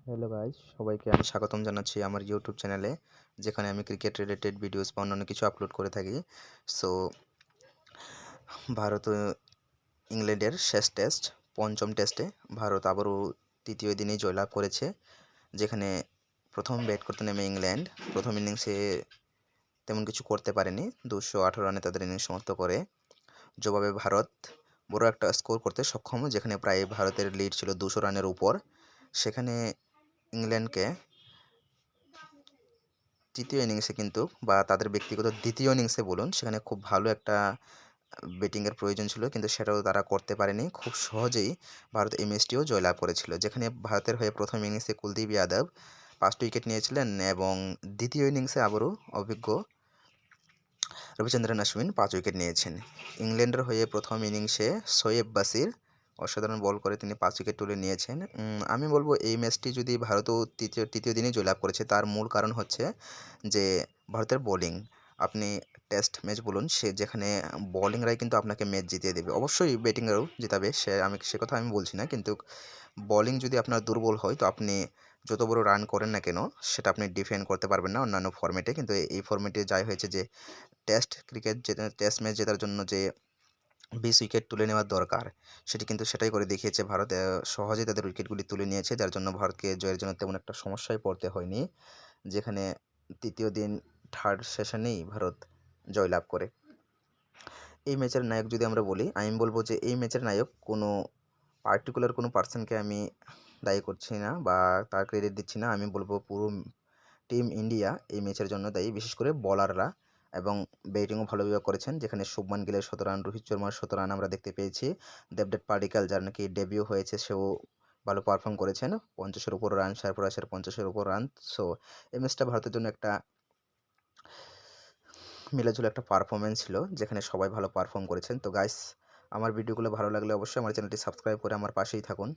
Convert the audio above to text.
Hello guys, সবাইকে আমি স্বাগতম জানাচ্ছি আমার ইউটিউব চ্যানেলে, যেখানে আমি ক্রিকেট রিলেটেড ভিডিওস বা অন্যান্য কিছু আপলোড করে থাকি। সো ভারত ও ইংল্যান্ডের শেষ টেস্ট, পঞ্চম টেস্টে ভারত আবারও তৃতীয় দিনেই জয়লাভ করেছে। যেখানে প্রথম ব্যাট করতে নেমে ইংল্যান্ড প্রথম ইনিংসে তেমন কিছু করতে পারেনি, 218 রানে তাদের ইনিংস সমাপ্ত করে। জবাবে ভারত বড় একটা স্কোর করতে সক্ষম, যেখানে প্রায় ভারতের লিড ছিল 200 রানের উপর। সেখানে ইংল্যান্ডকে তৃতীয় ইনিংসে কিন্তু বা তাদের ব্যক্তিগত দ্বিতীয় ইনিংসে বলুন, সেখানে খুব ভালো একটা ব্যাটিংয়ের প্রয়োজন ছিল, কিন্তু সেটাও তারা করতে পারেনি। খুব সহজেই ভারত এই ম্যাচটিও জয়লাভ করেছিল, যেখানে ভারতের হয়ে প্রথম ইনিংসে কুলদীপ যাদব 5টি উইকেট নিয়েছিলেন এবং দ্বিতীয় ইনিংসে আবারও অভিজ্ঞ রবিচন্দ্রন অশ্বিন 5 উইকেট নিয়েছেন। ইংল্যান্ডের হয়ে প্রথম ইনিংসে শোয়েব বাসির অসাধারণ বল করে তিনি 5 উইকেট তুলে নিয়েছেন। আমি বলবো এই ম্যাচটি যদি ভারতও তৃতীয় দিনেই জয়লাভ করেছে, তার মূল কারণ হচ্ছে যে ভারতের বোলিং। আপনি টেস্ট ম্যাচ বলুন, যেখানে বোলিংরাই কিন্তু আপনাকে ম্যাচ জিতিয়ে দেবে। অবশ্যই ব্যাটিংরাও জেতাবে, সে কথা আমি বলছি না, কিন্তু বোলিং যদি আপনার দুর্বল হয় তো আপনি যত বড় রান করেন না কেন, সেটা আপনি ডিফেন্ড করতে পারবেন না অন্যান্য ফর্মেটে। কিন্তু এই ফর্মেটে যাই হয়েছে যে টেস্ট ম্যাচ জেতার জন্য যে 20 উইকেট তুলে নেওয়ার দরকার, সেটাই করে দেখিয়েছে ভারত। সহজেই তাদের উইকেটগুলি তুলে নিয়েছে, যার জন্য ভারতকে জয়ের জন্য তেমন একটা সমস্যায় পড়তে হয়নি। যেখানে তৃতীয় দিন থার্ড সেশনেই ভারত জয়লাভ করে। এই ম্যাচের নায়ক যদি আমরা বলি, আমি বলবো যে এই ম্যাচের নায়ক কোনো পার্টিকুলার কোনো পার্সনকে আমি দায়ী করছি না বা তার ক্রেডিট দিচ্ছি না। আমি বলবো পুরো টিম ইন্ডিয়া এই ম্যাচের জন্য দায়ী, বিশেষ করে বোলাররা, এবং ব্যাটিংও ভালোভাবে করেছেন। যেখানে শুভমান গিলের 17 রান, রোহিত শর্মার 17 রান আমরা দেখতে পেয়েছি। দেবদত্ত পাডিক্কাল, যার নাকি ডেবিউ হয়েছে, সেও ভালো পারফর্ম করেছেন, 50-এর উপর রান, সারফরাজের 50-এর উপর রান। সো এই ম্যাচটা ভারতের জন্য একটা মিলেঝুলে একটা পারফরমেন্স ছিল, যেখানে সবাই ভালো পারফর্ম করেছেন। তো গাইস, আমার ভিডিওগুলো ভালো লাগলে অবশ্যই আমার চ্যানেলটি সাবস্ক্রাইব করে আমার পাশেই থাকুন।